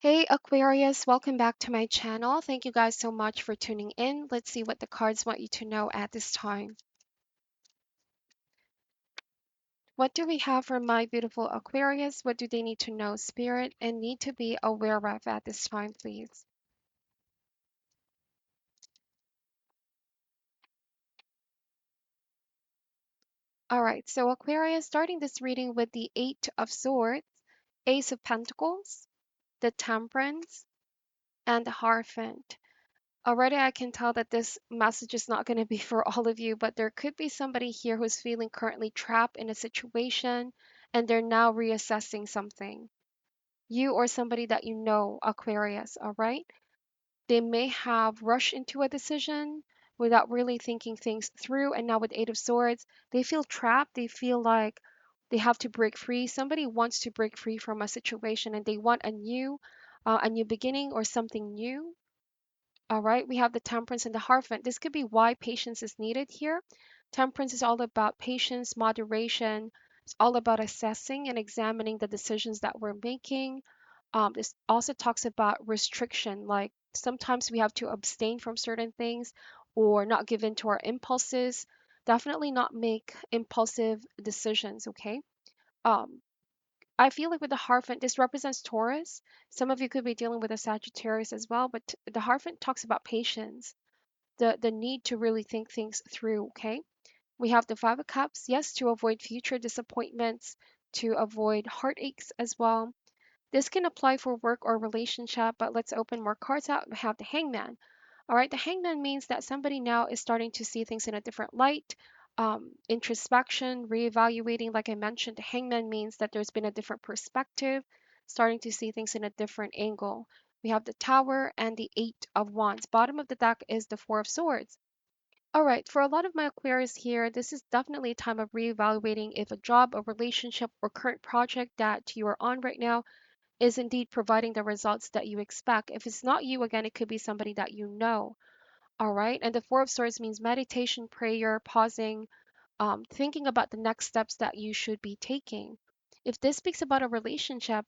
Hey Aquarius, welcome back to my channel. Thank you guys so much for tuning in. Let's see what the cards want you to know at this time. What do we have for my beautiful Aquarius? What do they need to know, spirit, and need to be aware of at this time, please? All right, so Aquarius, starting this reading with the Eight of Swords, Ace of Pentacles, the Temperance, and the Hierophant. Already, I can tell that this message is not going to be for all of you, but there could be somebody here who's feeling currently trapped in a situation and they're now reassessing something. You or somebody that you know, Aquarius, all right? They may have rushed into a decision without really thinking things through. And now with Eight of Swords, they feel trapped. They feel like they have to break free. Somebody wants to break free from a situation and they want a new beginning or something new. All right, we have the temperance and the hierophant. This could be why patience is needed here. Temperance is all about patience, moderation. It's all about assessing and examining the decisions that we're making. This also talks about restriction, like sometimes we have to abstain from certain things or not give in to our impulses. Definitely not make impulsive decisions, okay? Um, I feel like with the Hierophant, this represents Taurus. Some of you could be dealing with a Sagittarius as well, but the Hierophant talks about patience, the need to really think things through, okay? We have the Five of Cups, yes, to avoid future disappointments, to avoid heartaches as well. This can apply for work or relationship, but let's open more cards out. We have the Hangman. All right, the hangman means that somebody now is starting to see things in a different light. Introspection, reevaluating, like I mentioned, the hangman means that there's been a different perspective, starting to see things in a different angle. We have the tower and the eight of wands. Bottom of the deck is the four of swords. All right, for a lot of my Aquarius here, this is definitely a time of reevaluating if a job, a relationship, or current project that you are on right now is indeed providing the results that you expect. If it's not you, again, it could be somebody that you know. All right. And the Four of Swords means meditation, prayer, pausing, thinking about the next steps that you should be taking. If this speaks about a relationship,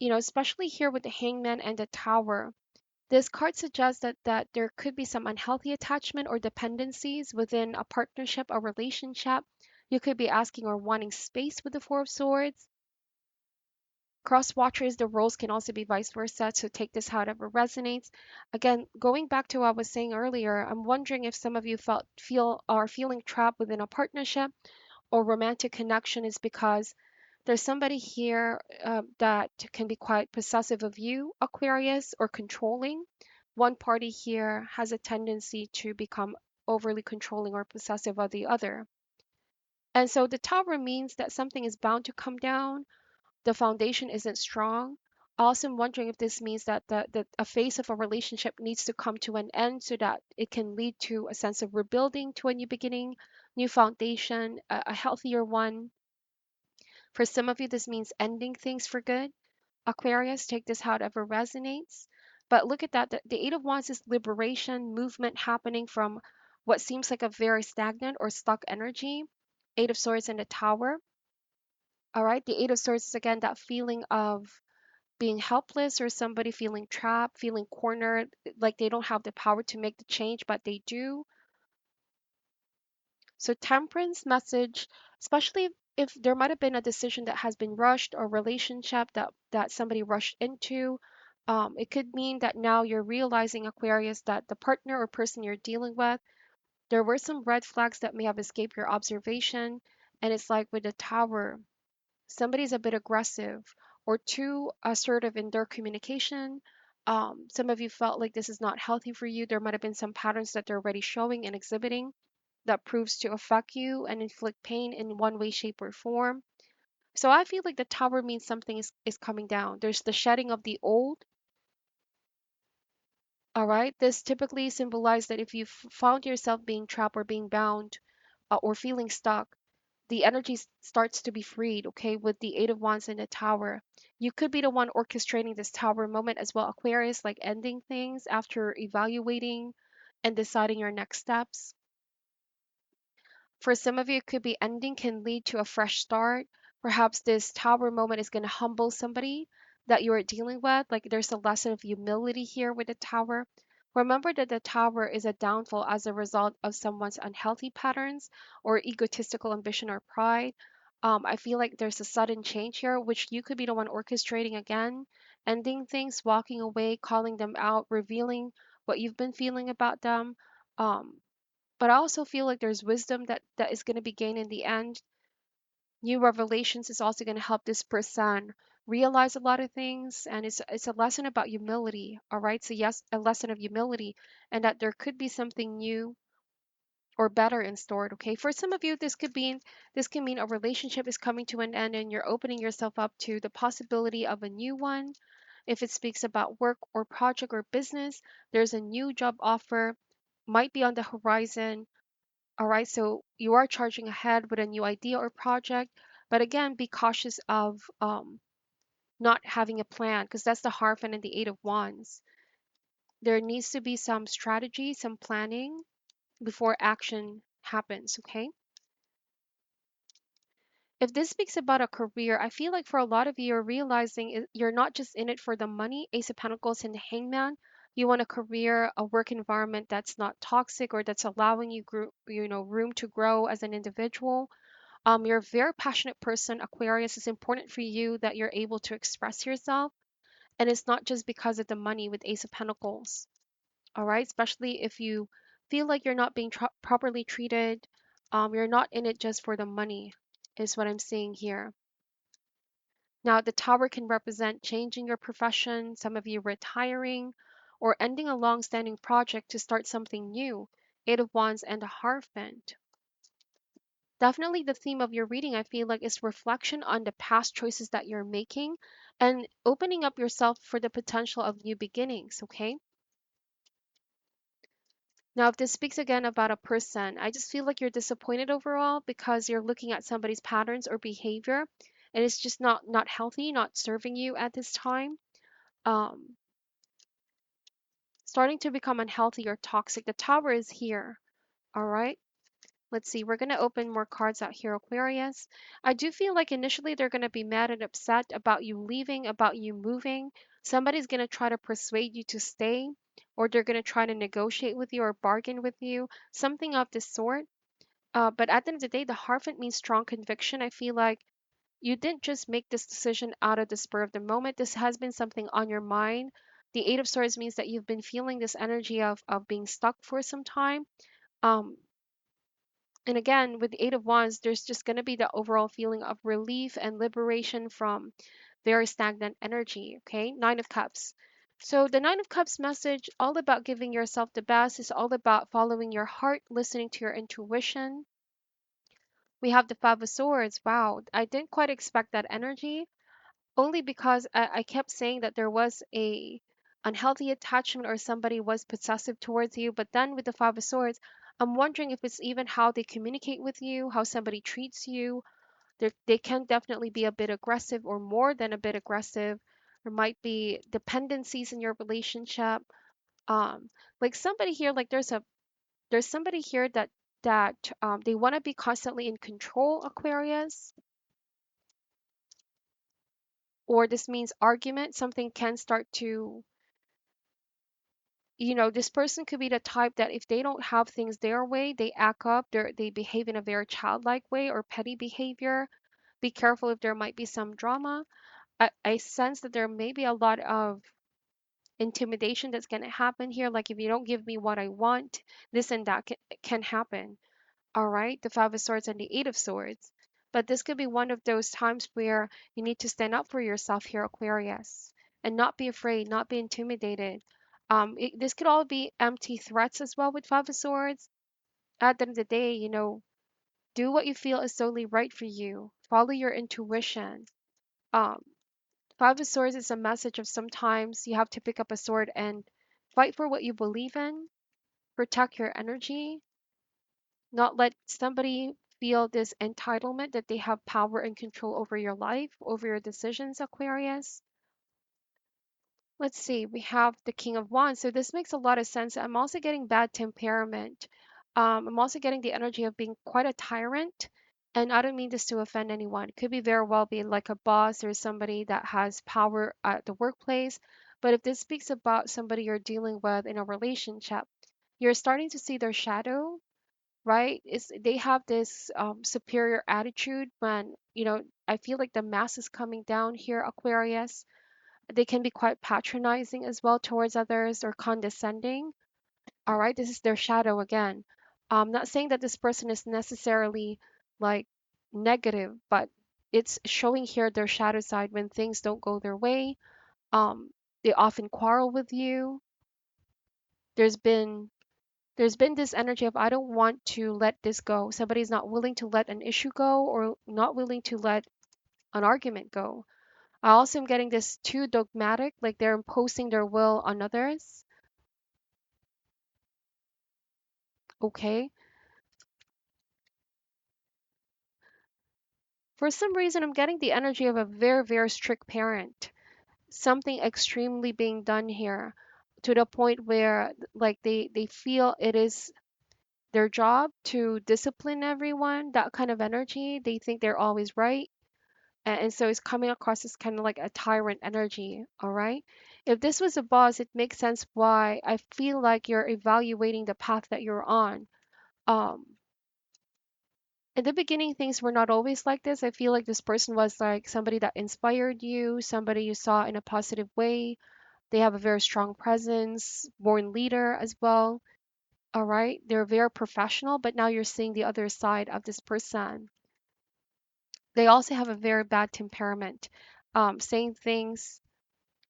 especially here with the Hangman and the Tower, this card suggests that there could be some unhealthy attachment or dependencies within a partnership or relationship. You could be asking or wanting space with the Four of Swords. Cross watchers, the roles can also be vice versa, so take this however resonates. Again, going back to what I was saying earlier, I'm wondering if some of you are feeling trapped within a partnership or romantic connection is because there's somebody here that can be quite possessive of you, Aquarius, or controlling. One party here has a tendency to become overly controlling or possessive of the other. And so the tower means that something is bound to come down, the foundation isn't strong. Also, I'm wondering if this means that a phase of a relationship needs to come to an end so that it can lead to a sense of rebuilding, to a new beginning, new foundation, a healthier one. For some of you, this means ending things for good. Aquarius, take this however resonates. But look at that. The Eight of Wands is liberation, movement happening from what seems like a very stagnant or stuck energy. Eight of Swords and the Tower. All right. The Eight of Swords is again that feeling of being helpless or somebody feeling trapped, feeling cornered, like they don't have the power to make the change, but they do. So, temperance message, especially if there might have been a decision that has been rushed or relationship that somebody rushed into. It could mean that now you're realizing, Aquarius, that the partner or person you're dealing with, there were some red flags that may have escaped your observation. And it's like with the tower, somebody's a bit aggressive or too assertive in their communication. Some of you felt like this is not healthy for you. There might have been some patterns that they're already showing and exhibiting that proves to affect you and inflict pain in one way, shape, or form. So I feel like the tower means something is coming down. There's the shedding of the old. All right. This typically symbolizes that if you found yourself being trapped or being bound or feeling stuck, the energy starts to be freed, okay, with the Eight of Wands in the Tower. You could be the one orchestrating this Tower moment as well, Aquarius, like ending things after evaluating and deciding your next steps. For some of you, it could be ending can lead to a fresh start. Perhaps this Tower moment is going to humble somebody. that you are dealing with. Like there's a lesson of humility here with the tower. Remember that the tower is a downfall as a result of someone's unhealthy patterns or egotistical ambition or pride. I feel like there's a sudden change here, which you could be the one orchestrating again, ending things, walking away, calling them out, revealing what you've been feeling about them. Um, but I also feel like there's wisdom that is going to be gained in the end. New revelations is also going to help this person realize a lot of things, and it's a lesson about humility. All right, so yes, a lesson of humility, and that there could be something new or better in store. Okay, for some of you this can mean a relationship is coming to an end and you're opening yourself up to the possibility of a new one. If it speaks about work or project or business, there's a new job offer might be on the horizon. All right, so you are charging ahead with a new idea or project, but again, be cautious of not having a plan because that's the Hierophant and the Eight of Wands. There needs to be some strategy, some planning before action happens, okay? If this speaks about a career, I feel like for a lot of you, you're realizing you're not just in it for the money. Ace of Pentacles and the Hangman. You want a career, a work environment that's not toxic or that's allowing you, room to grow as an individual. You're a very passionate person, Aquarius. It's important for you that you're able to express yourself. And it's not just because of the money with Ace of Pentacles. All right. Especially if you feel like you're not being properly treated. You're not in it just for the money, is what I'm seeing here. Now, the tower can represent changing your profession, some of you retiring, or ending a long standing project to start something new. Eight of Wands and a Hierophant. Definitely the theme of your reading, I feel like, is reflection on the past choices that you're making and opening up yourself for the potential of new beginnings, okay? Now, if this speaks again about a person, I just feel like you're disappointed overall because you're looking at somebody's patterns or behavior and it's just not healthy, not serving you at this time. Um, Starting to become unhealthy or toxic. The tower is here, all right? Let's see, we're going to open more cards out here, Aquarius. I do feel like initially they're going to be mad and upset about you leaving, about you moving. Somebody's going to try to persuade you to stay, or they're going to try to negotiate with you or bargain with you, something of this sort. But at the end of the day, the Hierophant means strong conviction. I feel like you didn't just make this decision out of the spur of the moment. This has been something on your mind. The Eight of Swords means that you've been feeling this energy of being stuck for some time. Um, and again, with the Eight of Wands, there's just going to be the overall feeling of relief and liberation from very stagnant energy. Okay, Nine of Cups. So the Nine of Cups message, all about giving yourself the best, is all about following your heart, listening to your intuition. We have the Five of Swords. Wow, I didn't quite expect that energy, only because I kept saying that there was a unhealthy attachment or somebody was possessive towards you. But then with the Five of Swords, I'm wondering if it's even how they communicate with you, how somebody treats you. They can definitely be a bit aggressive or more than a bit aggressive. There might be dependencies in your relationship. Um, like somebody here, like there's somebody here that they want to be constantly in control, Aquarius, or this means argument. Something can start to, this person could be the type that if they don't have things their way, they act up, they behave in a very childlike way or petty behavior. Be careful if there might be some drama. I sense that there may be a lot of intimidation that's going to happen here. Like if you don't give me what I want, this and that can happen. All right, the Five of Swords and the Eight of Swords. But this could be one of those times where you need to stand up for yourself here, Aquarius, and not be afraid, not be intimidated. This could all be empty threats as well with Five of Swords. At the end of the day, do what you feel is solely right for you. Follow your intuition. Um, Five of Swords is a message of sometimes you have to pick up a sword and fight for what you believe in, protect your energy, not let somebody feel this entitlement that they have power and control over your life, over your decisions, Aquarius. Let's see, we have the King of Wands. So this makes a lot of sense. I'm also getting bad temperament. I'm also getting the energy of being quite a tyrant. And I don't mean this to offend anyone. It could be very well be like a boss or somebody that has power at the workplace. But if this speaks about somebody you're dealing with in a relationship, you're starting to see their shadow, right? Is they have this superior attitude when, I feel like the mass is coming down here, Aquarius. They can be quite patronizing as well towards others or condescending. All right, this is their shadow again. Not saying that this person is necessarily like negative, but it's showing here their shadow side when things don't go their way. Um, they often quarrel with you. There's been there's been this energy of I don't want to let this go. Somebody's not willing to let an issue go or not willing to let an argument go. I also am getting this too dogmatic, like they're imposing their will on others. Okay. For some reason, I'm getting the energy of a very, very strict parent. Something extremely being done here to the point where like they feel it is their job to discipline everyone, that kind of energy. They think they're always right. And so it's coming across as kind of like a tyrant energy, all right? If this was a boss, it makes sense why I feel like you're evaluating the path that you're on. Um, in the beginning, things were not always like this. I feel like this person was like somebody that inspired you, somebody you saw in a positive way. They have a very strong presence, born leader as well. All right. They're very professional, but now you're seeing the other side of this person. They also have a very bad temperament, saying things,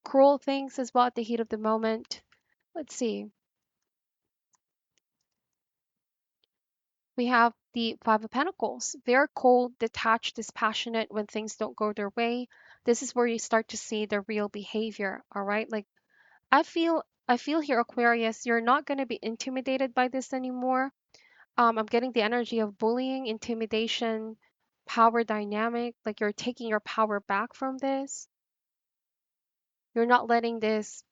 cruel things as well at the heat of the moment. Let's see. We have the Five of Pentacles. Very cold, detached, dispassionate when things don't go their way. This is where you start to see their real behavior, all right? Like I feel here, Aquarius, you're not going to be intimidated by this anymore. I'm getting the energy of bullying, intimidation, power dynamic, like you're taking your power back from this. You're not letting this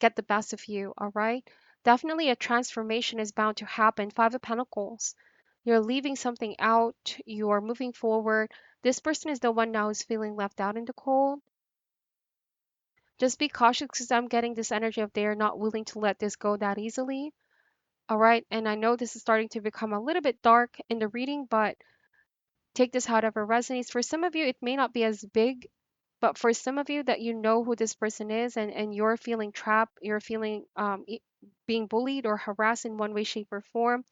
get the best of you, all right? Definitely a transformation is bound to happen. Five of Pentacles. You're leaving something out, you are moving forward. This person is the one now who's feeling left out in the cold. Just be cautious because I'm getting this energy of they're not willing to let this go that easily. All right. And I know this is starting to become a little bit dark in the reading, but take this however resonates. For some of you, it may not be as big, but for some of you that you know who this person is and you're feeling trapped, you're feeling being bullied or harassed in one way, shape, or form,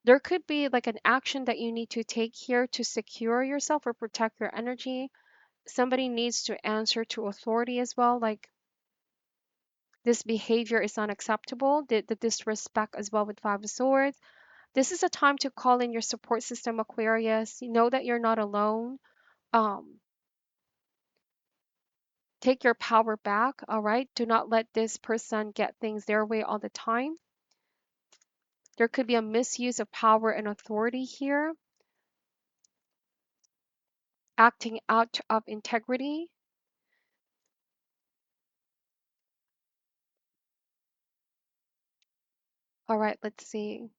there could be like an action that you need to take here to secure yourself or protect your energy. Somebody needs to answer to authority as well. Like this behavior is unacceptable, the disrespect as well with Five of Swords. This is a time to call in your support system, Aquarius. You know that you're not alone. Um, take your power back, all right? Do not let this person get things their way all the time. There could be a misuse of power and authority here, acting out of integrity. All right, let's see.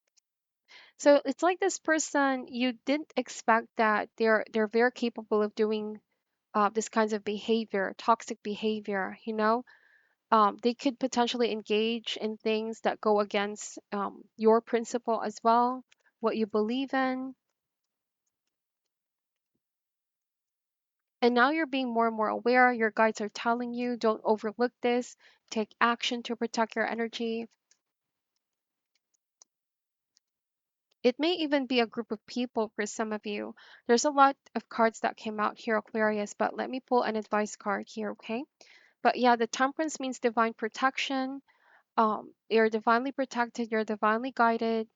So it's like this person, you didn't expect that they're very capable of doing this kinds of behavior, toxic behavior, they could potentially engage in things that go against your principle as well, what you believe in. And now you're being more and more aware. Your guides are telling you don't overlook this, take action to protect your energy. It may even be a group of people for some of you. There's a lot of cards that came out here, Aquarius, but let me pull an advice card here, okay? But yeah, the temperance means divine protection. You're divinely protected, you're divinely guided.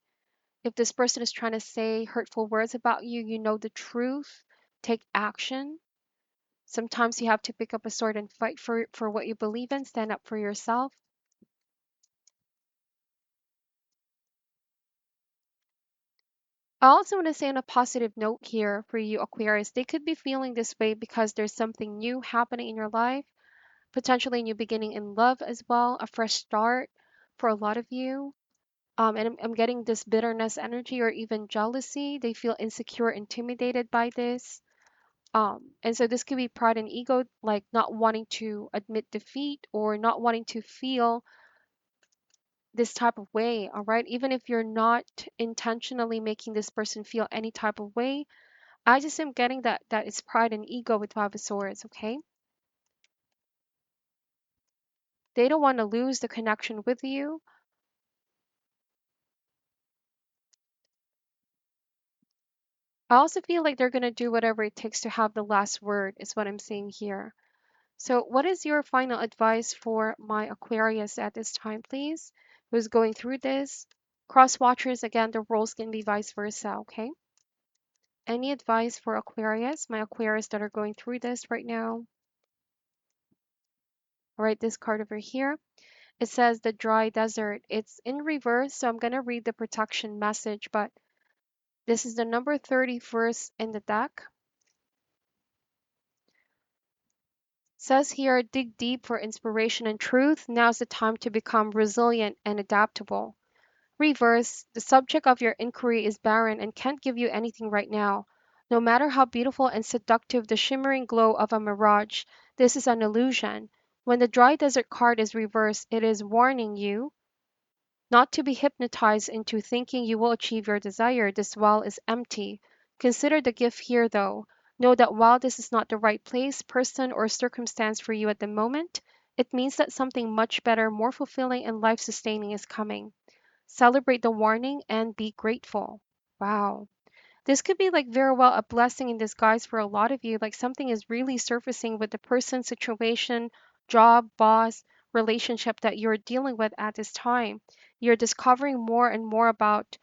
If this person is trying to say hurtful words about you, you know the truth. Take action. Sometimes you have to pick up a sword and fight for what you believe in, stand up for yourself. I also want to say on a positive note here for you, Aquarius, they could be feeling this way because there's something new happening in your life, potentially a new beginning in love as well, a fresh start for a lot of you. And I'm getting this bitterness energy or even jealousy. They feel insecure, intimidated by this. And so this could be pride and ego, like not wanting to admit defeat or not wanting to feel this type of way, all right? Even if you're not intentionally making this person feel any type of way, I just am getting that it's pride and ego with Five of Swords, okay? They don't want to lose the connection with you. I also feel like they're going to do whatever it takes to have the last word, is what I'm seeing here. So, what is your final advice for my Aquarius at this time, please? Who's going through this? Cross watchers, again, the roles can be vice versa, okay? Any advice for Aquarius, my Aquarius that are going through this right now? All right, this card over here. It says the dry desert. It's in reverse, so I'm going to read the protection message, but this is the number 31st in the deck. Says here, dig deep for inspiration and truth. Now's the time to become resilient and adaptable. Reverse, the subject of your inquiry is barren and can't give you anything right now. No matter how beautiful and seductive the shimmering glow of a mirage, this is an illusion. When the dry desert card is reversed, it is warning you not to be hypnotized into thinking you will achieve your desire. This well is empty. Consider the gift here, though. Know that while this is not the right place, person, or circumstance for you at the moment, it means that something much better, more fulfilling, and life sustaining is coming. Celebrate the warning and be grateful. Wow. This could be like very well a blessing in disguise for a lot of you. Like something is really surfacing with the person, situation, job, boss, relationship that you're dealing with at this time. You're discovering more and more about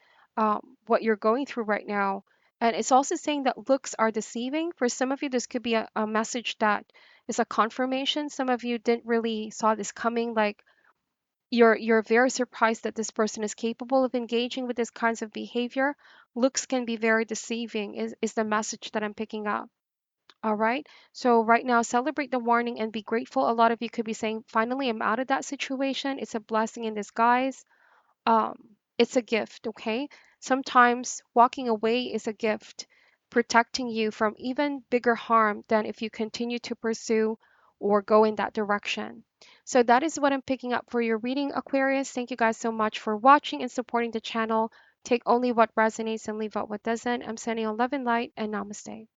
what you're going through right now. And it's also saying that looks are deceiving. For some of you, this could be a message that is a confirmation. Some of you didn't really saw this coming. Like you're very surprised that this person is capable of engaging with this kinds of behavior. Looks can be very deceiving is the message that I'm picking up. All right. So right now, celebrate the warning and be grateful. A lot of you could be saying, finally, I'm out of that situation. It's a blessing in disguise. um, it's a gift, okay? Sometimes walking away is a gift, protecting you from even bigger harm than if you continue to pursue or go in that direction. So that is what I'm picking up for your reading, Aquarius. Thank you guys so much for watching and supporting the channel. Take only what resonates and leave out what doesn't. I'm sending you love and light, and namaste.